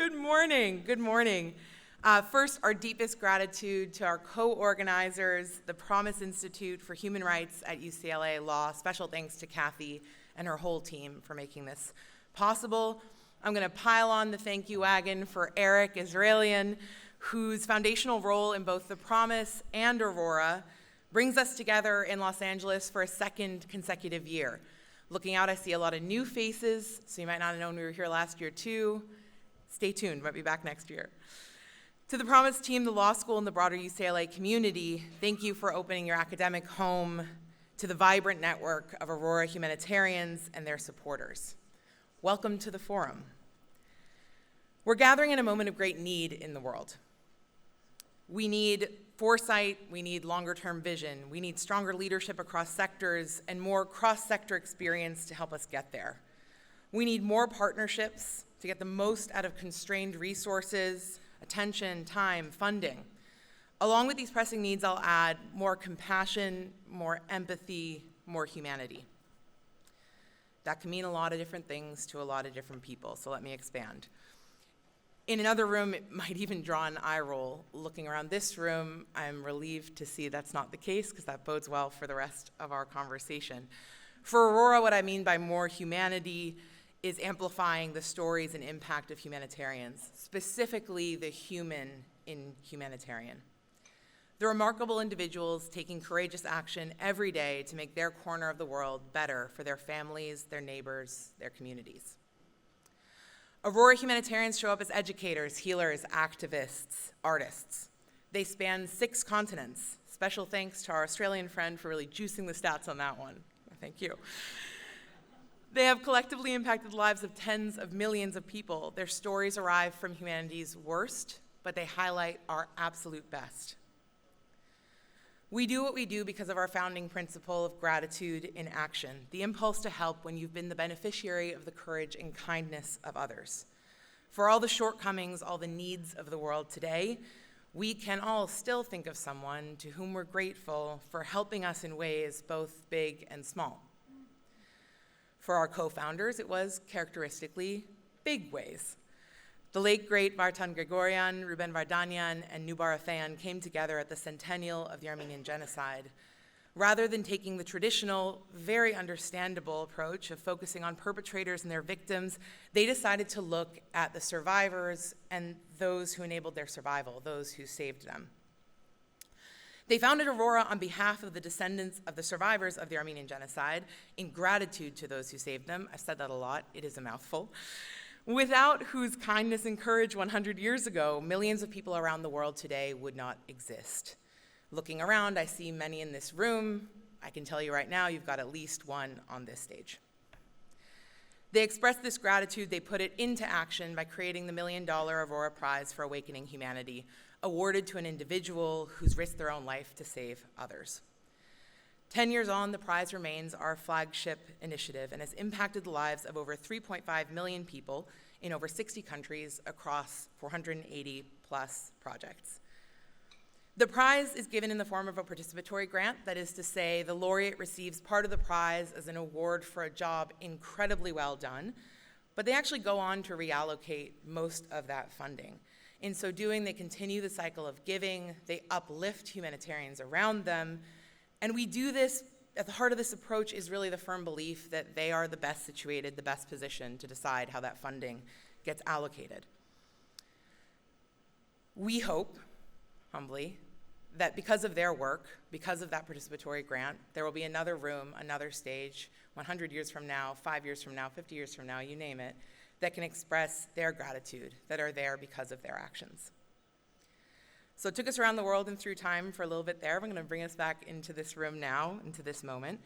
Good morning. Good morning. First, our deepest gratitude to our co-organizers, the Promise Institute for Human Rights at UCLA Law. Special thanks to Kathy and her whole team for making this possible. I'm going to pile on the thank you wagon for Eric Israelian, whose foundational role in both the Promise and Aurora brings us together in Los Angeles for a second consecutive year. Looking out, I see a lot of new faces, so you might not have known we were here last year too. Stay tuned, might be back next year. To the Promise team, the law school, and the broader UCLA community, thank you for opening your academic home to the vibrant network of Aurora Humanitarians and their supporters. Welcome to the forum. We're gathering in a moment of great need in the world. We need foresight, we need longer-term vision, we need stronger leadership across sectors and more cross-sector experience to help us get there. We need more partnerships to get the most out of constrained resources, attention, time, funding. Along with these pressing needs, I'll add more compassion, more empathy, more humanity. That can mean a lot of different things to a lot of different people, so let me expand. In another room, it might even draw an eye roll. Looking around this room, I'm relieved to see that's not the case, because that bodes well for the rest of our conversation. For Aurora, what I mean by more humanity is amplifying the stories and impact of humanitarians, specifically the human in humanitarian. The remarkable individuals taking courageous action every day to make their corner of the world better for their families, their neighbors, their communities. Aurora Humanitarians show up as educators, healers, activists, artists. They span 6 continents. Special thanks to our Australian friend for really juicing the stats on that one. Thank you. They have collectively impacted the lives of tens of millions of people. Their stories arrive from humanity's worst, but they highlight our absolute best. We do what we do because of our founding principle of gratitude in action, the impulse to help when you've been the beneficiary of the courage and kindness of others. For all the shortcomings, all the needs of the world today, we can all still think of someone to whom we're grateful for helping us in ways both big and small. For our co-founders, it was characteristically big ways. The late, great Vartan Gregorian, Ruben Vardanyan, and Armine Afeyan came together at the centennial of the Armenian genocide. Rather than taking the traditional, very understandable approach of focusing on perpetrators and their victims, they decided to look at the survivors and those who enabled their survival, those who saved them. They founded Aurora on behalf of the descendants of the survivors of the Armenian genocide, in gratitude to those who saved them. I've said that a lot, it is a mouthful. Without whose kindness and courage 100 years ago, millions of people around the world today would not exist. Looking around, I see many in this room. I can tell you right now, you've got at least one on this stage. They expressed this gratitude, they put it into action by creating the $1 Million Aurora Prize for Awakening Humanity, awarded to an individual who's risked their own life to save others. 10 years on, the prize remains our flagship initiative and has impacted the lives of over 3.5 million people in over 60 countries across 480 plus projects. The prize is given in the form of a participatory grant, that is to say, the laureate receives part of the prize as an award for a job incredibly well done, but they actually go on to reallocate most of that funding. In so doing, they continue the cycle of giving, they uplift humanitarians around them, and we do this, at the heart of this approach is really the firm belief that they are the best situated, the best positioned to decide how that funding gets allocated. We hope, humbly, that because of their work, because of that participatory grant, there will be another room, another stage, 100 years from now, 5 years from now, 50 years from now, you name it, that can express their gratitude, that are there because of their actions. So it took us around the world and through time for a little bit there. I'm going to bring us back into this room now, into this moment.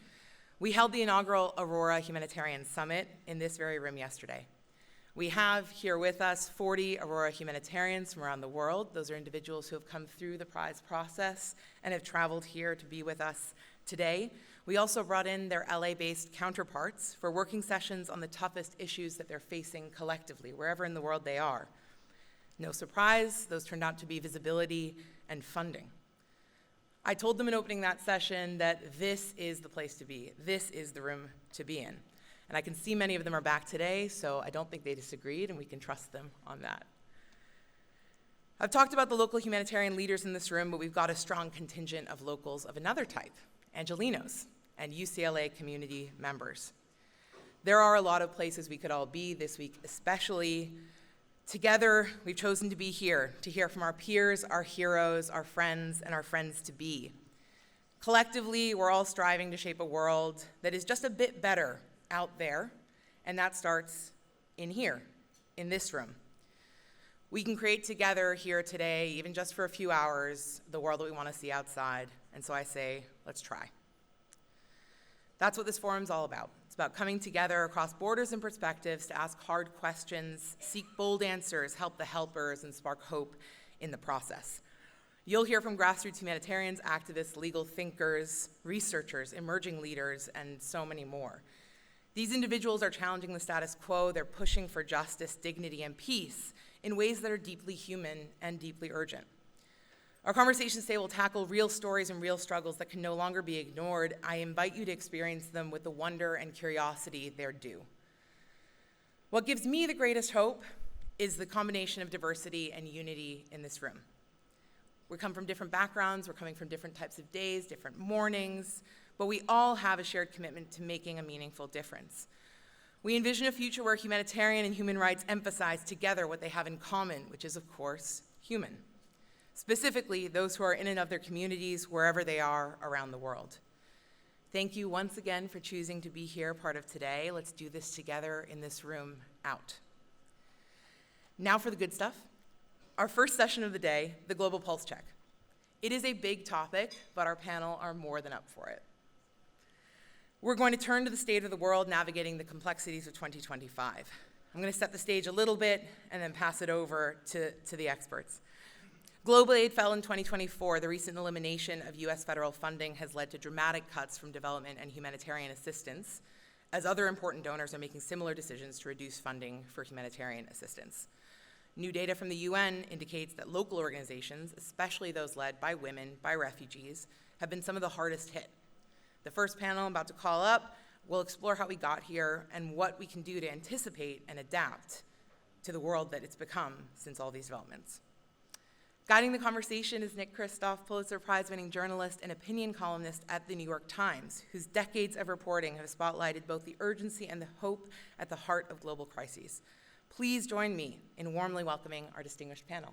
We held the inaugural Aurora Humanitarian Summit in this very room yesterday. We have here with us 40 Aurora Humanitarians from around the world. Those are individuals who have come through the prize process and have traveled here to be with us today. We also brought in their LA-based counterparts for working sessions on the toughest issues that they're facing collectively, wherever in the world they are. No surprise, those turned out to be visibility and funding. I told them in opening that session that this is the place to be. This is the room to be in. And I can see many of them are back today, so I don't think they disagreed, and we can trust them on that. I've talked about the local humanitarian leaders in this room, but we've got a strong contingent of locals of another type, Angelenos and UCLA community members. There are a lot of places we could all be this week, especially. Together, we've chosen to be here, to hear from our peers, our heroes, our friends, and our friends-to-be. Collectively, we're all striving to shape a world that is just a bit better out there, and that starts in here, in this room. We can create together here today, even just for a few hours, the world that we want to see outside, and so I say, let's try. That's what this forum's all about. It's about coming together across borders and perspectives to ask hard questions, seek bold answers, help the helpers, and spark hope in the process. You'll hear from grassroots humanitarians, activists, legal thinkers, researchers, emerging leaders, and so many more. These individuals are challenging the status quo. They're pushing for justice, dignity, and peace in ways that are deeply human and deeply urgent. Our conversations today will tackle real stories and real struggles that can no longer be ignored. I invite you to experience them with the wonder and curiosity they're due. What gives me the greatest hope is the combination of diversity and unity in this room. We come from different backgrounds, we're coming from different types of days, different mornings, but we all have a shared commitment to making a meaningful difference. We envision a future where humanitarian and human rights emphasize together what they have in common, which is, of course, human. Specifically, those who are in and of their communities, wherever they are around the world. Thank you once again for choosing to be here, part of today. Let's do this together in this room, out. Now for the good stuff. Our first session of the day, the Global Pulse Check. It is a big topic, but our panel are more than up for it. We're going to turn to the state of the world, navigating the complexities of 2025. I'm going to set the stage a little bit and then pass it over to the experts. Global aid fell in 2024. The recent elimination of US federal funding has led to dramatic cuts from development and humanitarian assistance, as other important donors are making similar decisions to reduce funding for humanitarian assistance. New data from the UN indicates that local organizations, especially those led by women, by refugees, have been some of the hardest hit. The first panel I'm about to call up will explore how we got here and what we can do to anticipate and adapt to the world that it's become since all these developments. Guiding the conversation is Nick Kristof, Pulitzer Prize-winning journalist and opinion columnist at the New York Times, whose decades of reporting have spotlighted both the urgency and the hope at the heart of global crises. Please join me in warmly welcoming our distinguished panel.